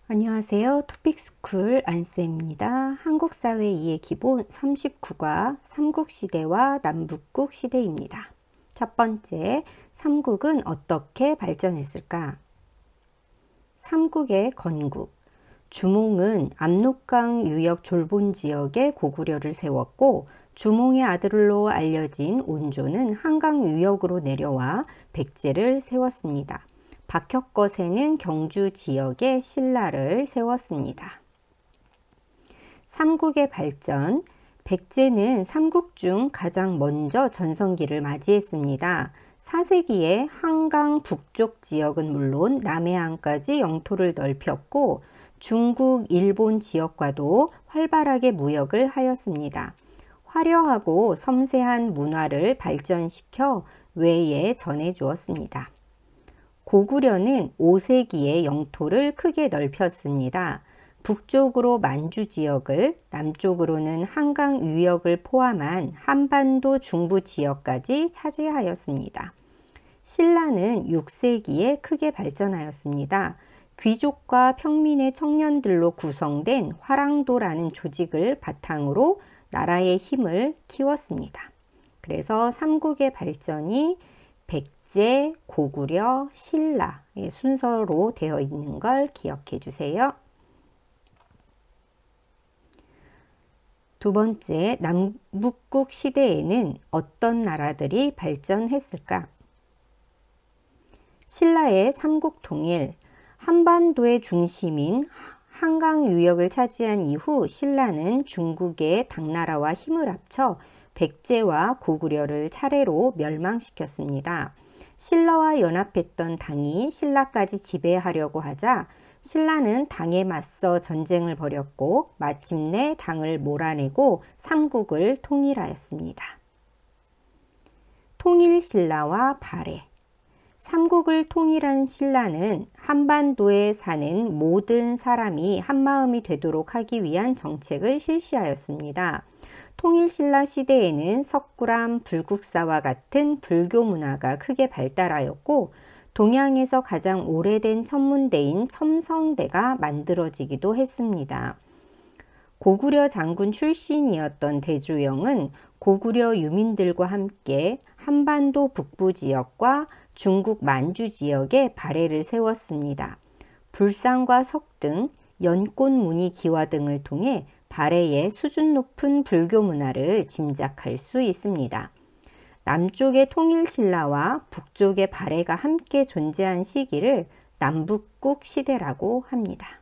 안녕하세요. 토픽스쿨 안쌤입니다. 한국사회 이해 기본 39과 삼국시대와 남북국시대입니다. 첫 번째, 삼국은 어떻게 발전했을까? 삼국의 건국. 주몽은 압록강 유역 졸본 지역에 고구려를 세웠고, 주몽의 아들로 알려진 온조는 한강 유역으로 내려와 백제를 세웠습니다. 박혁거세는 경주 지역에 신라를 세웠습니다. 삼국의 발전. 백제는 삼국 중 가장 먼저 전성기를 맞이했습니다. 4세기에 한강 북쪽 지역은 물론 남해안까지 영토를 넓혔고 중국, 일본 지역과도 활발하게 무역을 하였습니다. 화려하고 섬세한 문화를 발전시켜 외에 전해주었습니다. 고구려는 5세기에 영토를 크게 넓혔습니다. 북쪽으로 만주 지역을, 남쪽으로는 한강 유역을 포함한 한반도 중부 지역까지 차지하였습니다. 신라는 6세기에 크게 발전하였습니다. 귀족과 평민의 청년들로 구성된 화랑도라는 조직을 바탕으로 나라의 힘을 키웠습니다. 그래서 삼국의 발전이 백제, 고구려, 신라의 순서로 되어 있는 걸 기억해 주세요. 두 번째, 남북국 시대에는 어떤 나라들이 발전했을까? 신라의 삼국통일. 한반도의 중심인 한강 유역을 차지한 이후 신라는 중국의 당나라와 힘을 합쳐 백제와 고구려를 차례로 멸망시켰습니다. 신라와 연합했던 당이 신라까지 지배하려고 하자 신라는 당에 맞서 전쟁을 벌였고 마침내 당을 몰아내고 삼국을 통일하였습니다. 통일신라와 발해. 삼국을 통일한 신라는 한반도에 사는 모든 사람이 한마음이 되도록 하기 위한 정책을 실시하였습니다. 통일신라 시대에는 석굴암, 불국사와 같은 불교 문화가 크게 발달하였고 동양에서 가장 오래된 천문대인 첨성대가 만들어지기도 했습니다. 고구려 장군 출신이었던 대조영은 고구려 유민들과 함께 한반도 북부 지역과 중국 만주 지역에 발해를 세웠습니다. 불상과 석등, 연꽃무늬 기와 등을 통해 발해의 수준 높은 불교 문화를 짐작할 수 있습니다. 남쪽의 통일신라와 북쪽의 발해가 함께 존재한 시기를 남북국 시대라고 합니다.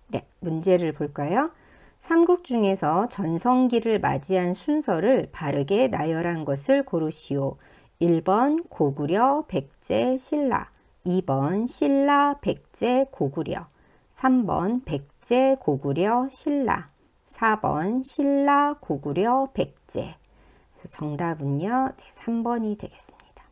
네, 문제를 볼까요? 삼국 중에서 전성기를 맞이한 순서를 바르게 나열한 것을 고르시오. 1번 고구려, 백제, 신라. 2번 신라, 백제, 고구려. 3번 백제, 고구려, 신라. 4번 신라, 고구려, 백제. 정답은요, 3번이 되겠습니다.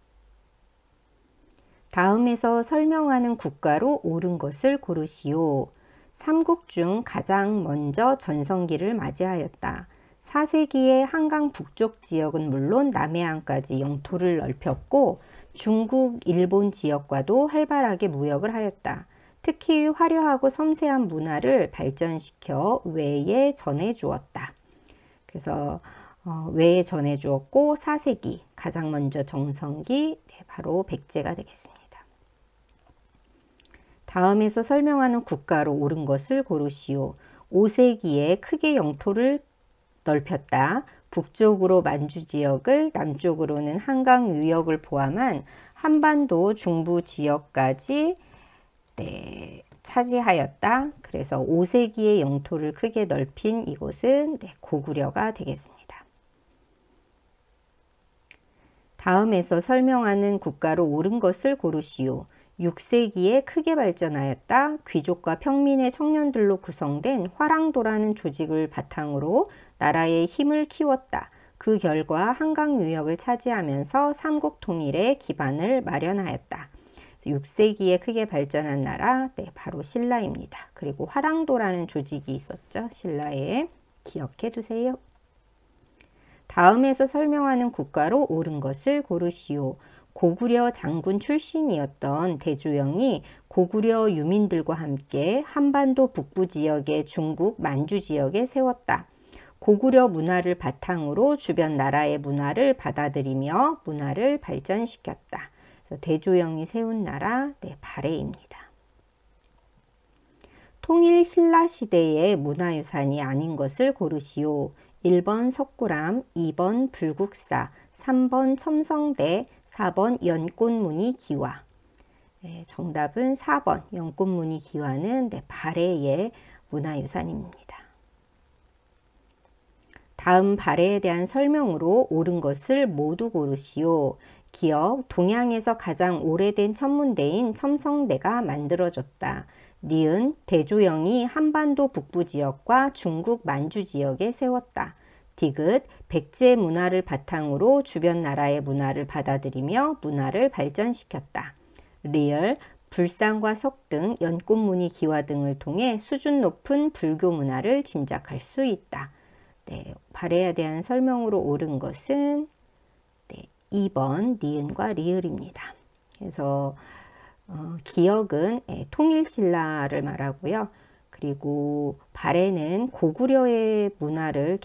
다음에서 설명하는 국가로 옳은 것을 고르시오. 삼국 중 가장 먼저 전성기를 맞이하였다. 4세기에 한강 북쪽 지역은 물론 남해안까지 영토를 넓혔고 중국, 일본 지역과도 활발하게 무역을 하였다. 특히 화려하고 섬세한 문화를 발전시켜 외에 전해주었다. 그래서 외에 전해주었고 4세기 가장 먼저 전성기, 바로 백제가 되겠습니다. 다음에서 설명하는 국가로 옳은 것을 고르시오. 5세기에 크게 영토를 넓혔다. 북쪽으로 만주 지역을, 남쪽으로는 한강 유역을 포함한 한반도 중부 지역까지 차지하였다. 그래서 5세기의 영토를 크게 넓힌 이곳은 고구려가 되겠습니다. 다음에서 설명하는 국가로 옳은 것을 고르시오. 6세기에 크게 발전하였다. 귀족과 평민의 청년들로 구성된 화랑도라는 조직을 바탕으로 나라의 힘을 키웠다. 그 결과 한강 유역을 차지하면서 삼국 통일의 기반을 마련하였다. 6세기에 크게 발전한 나라, 바로 신라입니다. 그리고 화랑도라는 조직이 있었죠. 신라에 기억해 두세요. 다음에서 설명하는 국가로 옳은 것을 고르시오. 고구려 장군 출신이었던 대조영이 고구려 유민들과 함께 한반도 북부 지역의 중국 만주 지역에 세웠다. 고구려 문화를 바탕으로 주변 나라의 문화를 받아들이며 문화를 발전시켰다. 그래서 대조영이 세운 나라, 발해입니다. 통일 신라 시대의 문화유산이 아닌 것을 고르시오. 1번 석굴암, 2번 불국사, 3번 첨성대, 4번 연꽃무늬 기와. 정답은 4번 연꽃무늬 기와는 발해의 문화유산입니다. 다음 발해에 대한 설명으로 옳은 것을 모두 고르시오. 기억, 동양에서 가장 오래된 천문대인 첨성대가 만들어졌다. 니은, 대조영이 한반도 북부 지역과 중국 만주 지역에 세웠다. 디귿, 백제 문화를 바탕으로 주변 나라의 문화를 받아들이며 문화를 발전시켰다. 리을, 불상과 석등, 연꽃무늬 기와 등을 통해 수준 높은 불교 문화를 짐작할 수 있다. 발해에 대한 설명으로 옳은 것은 2번 니은과 리을입니다. 그래서 기역은 통일신라를 말하고요. 그리고 발해는 고구려의 문화를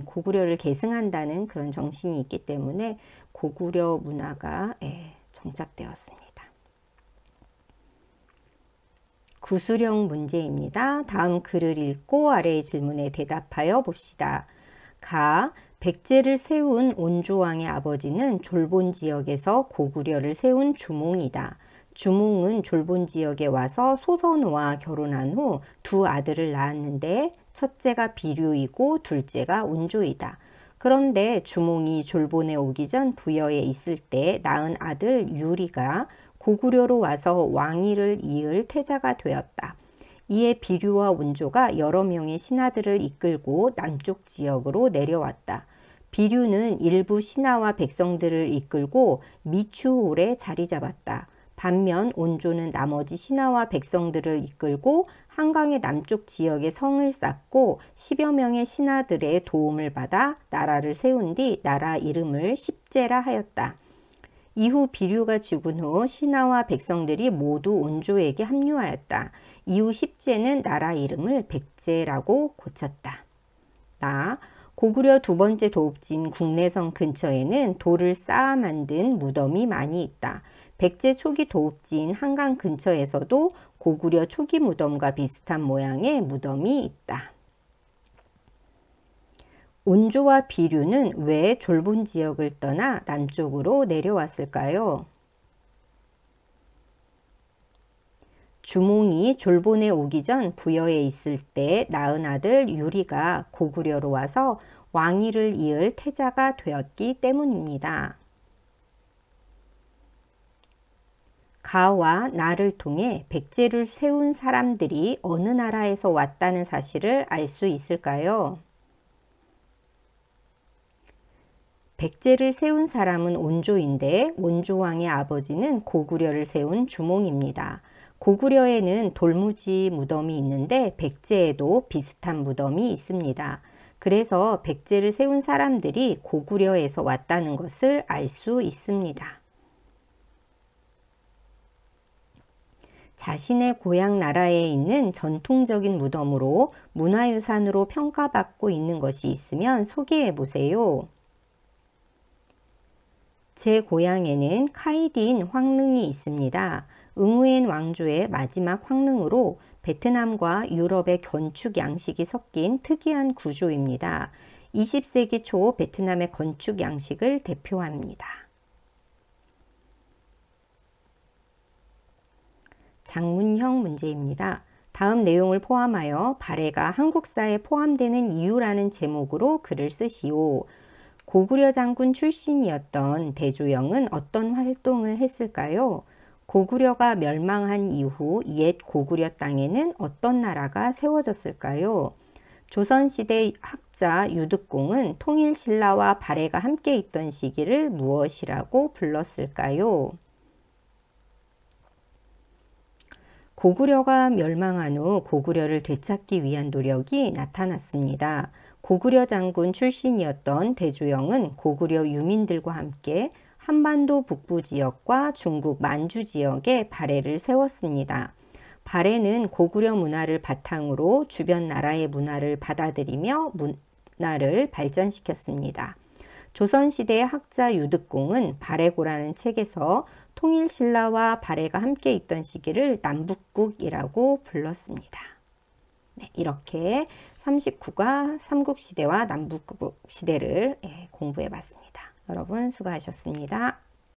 고구려를 계승한다는 그런 정신이 있기 때문에 고구려 문화가 정착되었습니다. 구술형 문제입니다. 다음 글을 읽고 아래의 질문에 대답하여 봅시다. 가, 백제를 세운 온조왕의 아버지는 졸본 지역에서 고구려를 세운 주몽이다. 주몽은 졸본 지역에 와서 소선호와 결혼한 후 두 아들을 낳았는데 첫째가 비류이고 둘째가 온조이다. 그런데 주몽이 졸본에 오기 전 부여에 있을 때 낳은 아들 유리가 고구려로 와서 왕위를 이을 태자가 되었다. 이에 비류와 온조가 여러 명의 신하들을 이끌고 남쪽 지역으로 내려왔다. 비류는 일부 신하와 백성들을 이끌고 미추홀에 자리 잡았다. 반면 온조는 나머지 신하와 백성들을 이끌고 한강의 남쪽 지역에 성을 쌓고 10여 명의 신하들의 도움을 받아 나라를 세운 뒤 나라 이름을 십제라 하였다. 이후 비류가 죽은 후 신하와 백성들이 모두 온조에게 합류하였다. 이후 십제는 나라 이름을 백제라고 고쳤다. 고구려 두 번째 도읍진 국내성 근처에는 돌을 쌓아 만든 무덤이 많이 있다. 백제 초기 도읍지인 한강 근처에서도 고구려 초기 무덤과 비슷한 모양의 무덤이 있다. 온조와 비류는 왜 졸본 지역을 떠나 남쪽으로 내려왔을까요? 주몽이 졸본에 오기 전 부여에 있을 때 낳은 아들 유리가 고구려로 와서 왕위를 이을 태자가 되었기 때문입니다. 가와 나를 통해 백제를 세운 사람들이 어느 나라에서 왔다는 사실을 알 수 있을까요? 백제를 세운 사람은 온조인데 온조왕의 아버지는 고구려를 세운 주몽입니다. 고구려에는 돌무지 무덤이 있는데 백제에도 비슷한 무덤이 있습니다. 그래서 백제를 세운 사람들이 고구려에서 왔다는 것을 알 수 있습니다. 자신의 고향 나라에 있는 전통적인 무덤으로 문화유산으로 평가받고 있는 것이 있으면 소개해 보세요. 제 고향에는 카이딘 황릉이 있습니다. 응우엔 왕조의 마지막 황릉으로 베트남과 유럽의 건축 양식이 섞인 특이한 구조입니다. 20세기 초 베트남의 건축 양식을 대표합니다. 작문형 문제입니다. 다음 내용을 포함하여 발해가 한국사에 포함되는 이유라는 제목으로 글을 쓰시오. 고구려 장군 출신이었던 대조영은 어떤 활동을 했을까요? 고구려가 멸망한 이후 옛 고구려 땅에는 어떤 나라가 세워졌을까요? 조선시대 학자 유득공은 통일신라와 발해가 함께 있던 시기를 무엇이라고 불렀을까요? 고구려가 멸망한 후 고구려를 되찾기 위한 노력이 나타났습니다. 고구려 장군 출신이었던 대조영은 고구려 유민들과 함께 한반도 북부 지역과 중국 만주 지역에 발해를 세웠습니다. 발해는 고구려 문화를 바탕으로 주변 나라의 문화를 받아들이며 문화를 발전시켰습니다. 조선시대의 학자 유득공은 발해고라는 책에서 통일신라와 발해가 함께 있던 시기를 남북국이라고 불렀습니다. 네, 이렇게 39가 삼국시대와 남북시대를 공부해 봤습니다. 여러분 수고하셨습니다.